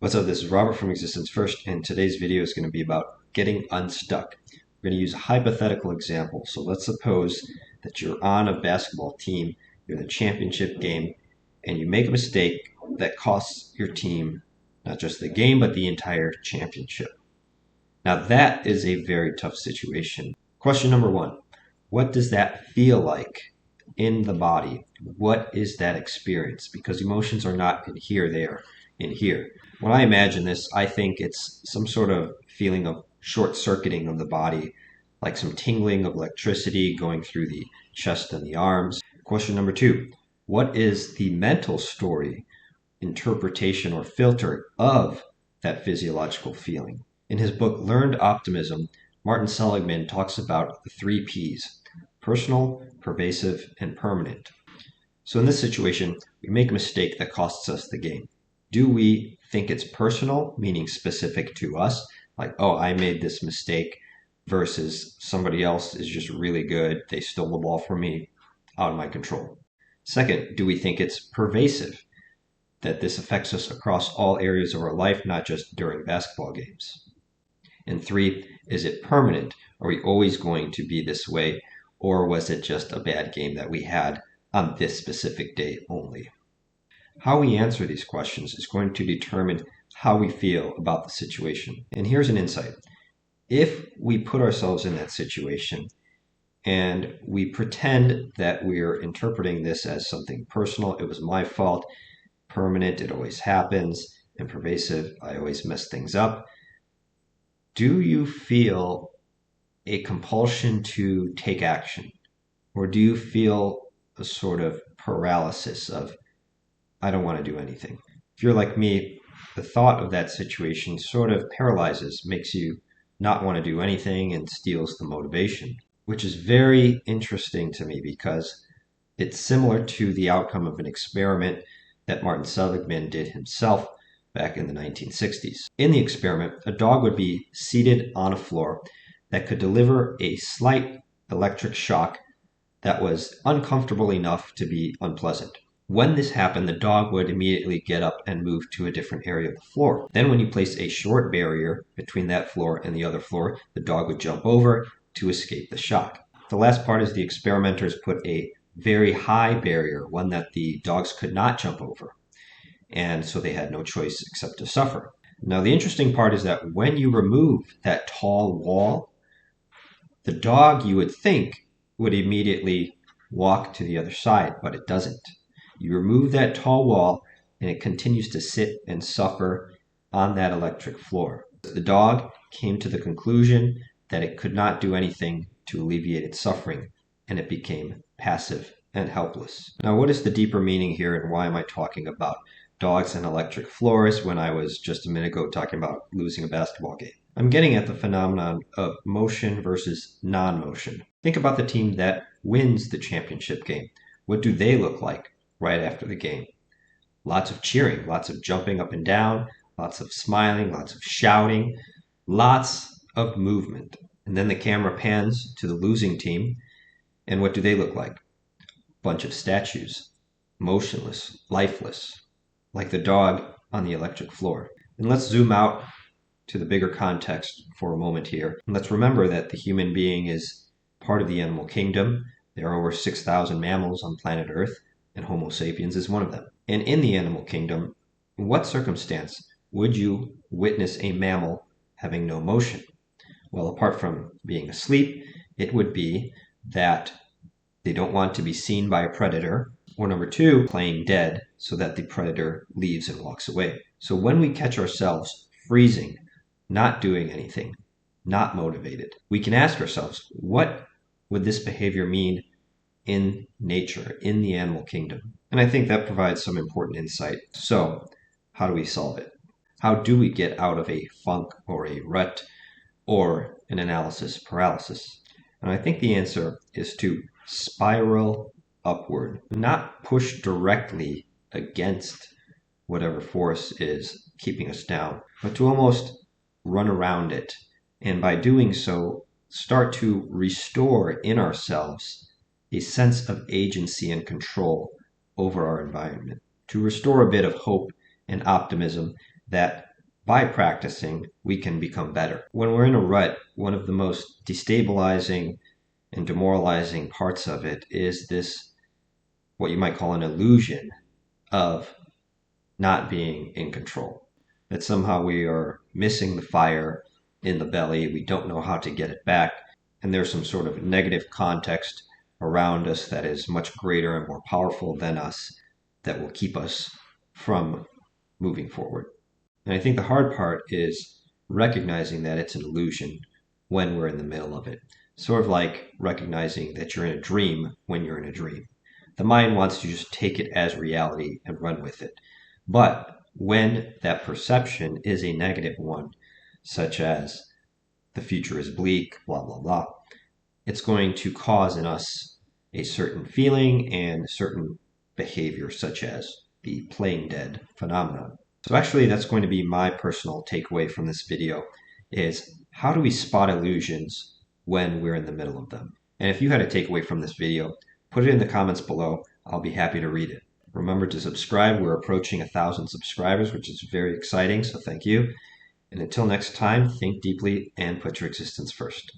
What's up, this is Robert from Existence First, and today's video is going to be about getting unstuck. We're going to use a hypothetical example. So let's suppose that you're on a basketball team, you're in the championship game, and you make a mistake that costs your team not just the game, but the entire championship. Now that is a very tough situation. Question number one, what does that feel like in the body? What is that experience? Because emotions are not in here, they are in here. When I imagine this, I think it's some sort of feeling of short-circuiting of the body, like some tingling of electricity going through the chest and the arms. Question number two, what is the mental story, interpretation, or filter of that physiological feeling? In his book, Learned Optimism, Martin Seligman talks about the 3 Ps, personal, pervasive, and permanent. So in this situation, we make a mistake that costs us the game. Do we think it's personal, meaning specific to us, like, oh, I made this mistake, versus somebody else is just really good, they stole the ball from me, out of my control? Second, do we think it's pervasive, that this affects us across all areas of our life, not just during basketball games? And 3, is it permanent? Are we always going to be this way, or was it just a bad game that we had on this specific day only? How we answer these questions is going to determine how we feel about the situation. And here's an insight. If we put ourselves in that situation and we pretend that we're interpreting this as something personal, it was my fault, permanent, it always happens, and pervasive, I always mess things up, do you feel a compulsion to take action? Or do you feel a sort of paralysis of, I don't want to do anything? If you're like me, the thought of that situation sort of paralyzes, makes you not want to do anything, and steals the motivation, which is very interesting to me because it's similar to the outcome of an experiment that Martin Seligman did himself back in the 1960s. In the experiment, a dog would be seated on a floor that could deliver a slight electric shock that was uncomfortable enough to be unpleasant. When this happened, the dog would immediately get up and move to a different area of the floor. Then when you place a short barrier between that floor and the other floor, the dog would jump over to escape the shock. The last part is the experimenters put a very high barrier, one that the dogs could not jump over. And so they had no choice except to suffer. Now the interesting part is that when you remove that tall wall, the dog, you would think, would immediately walk to the other side, but it doesn't. You remove that tall wall and it continues to sit and suffer on that electric floor. The dog came to the conclusion that it could not do anything to alleviate its suffering, and it became passive and helpless. Now, what is the deeper meaning here, and why am I talking about dogs and electric floors when I was just a minute ago talking about losing a basketball game? I'm getting at the phenomenon of motion versus non-motion. Think about the team that wins the championship game. What do they look like right after the game? Lots of cheering, lots of jumping up and down, lots of smiling, lots of shouting, lots of movement. And then the camera pans to the losing team, and what do they look like? Bunch of statues, motionless, lifeless, like the dog on the electric floor. And let's zoom out to the bigger context for a moment here. And let's remember that the human being is part of the animal kingdom. There are over 6,000 mammals on planet Earth, and Homo sapiens is one of them. And in the animal kingdom, in what circumstance would you witness a mammal having no motion? Well, apart from being asleep, it would be that they don't want to be seen by a predator, or number 2, playing dead so that the predator leaves and walks away. So when we catch ourselves freezing, not doing anything, not motivated, we can ask ourselves, what would this behavior mean in nature, in the animal kingdom? And I think that provides some important insight. So how do we solve it? How do we get out of a funk or a rut or an analysis paralysis? And I think the answer is to spiral upward, not push directly against whatever force is keeping us down, but to almost run around it. And by doing so, start to restore in ourselves a sense of agency and control over our environment, to restore a bit of hope and optimism that by practicing, we can become better. When we're in a rut, one of the most destabilizing and demoralizing parts of it is this, what you might call an illusion of not being in control. That somehow we are missing the fire in the belly, we don't know how to get it back, and there's some sort of negative context around us that is much greater and more powerful than us that will keep us from moving forward. And I think the hard part is recognizing that it's an illusion when we're in the middle of it. Sort of like recognizing that you're in a dream when you're in a dream. The mind wants to just take it as reality and run with it. But when that perception is a negative one, such as the future is bleak, blah, blah, blah, it's going to cause in us a certain feeling and certain behavior, such as the playing dead phenomenon. So actually, that's going to be my personal takeaway from this video is how do we spot illusions when we're in the middle of them? And if you had a takeaway from this video, put it in the comments below. I'll be happy to read it. Remember to subscribe. We're approaching 1,000 subscribers, which is very exciting, so thank you. And until next time, think deeply and put your existence first.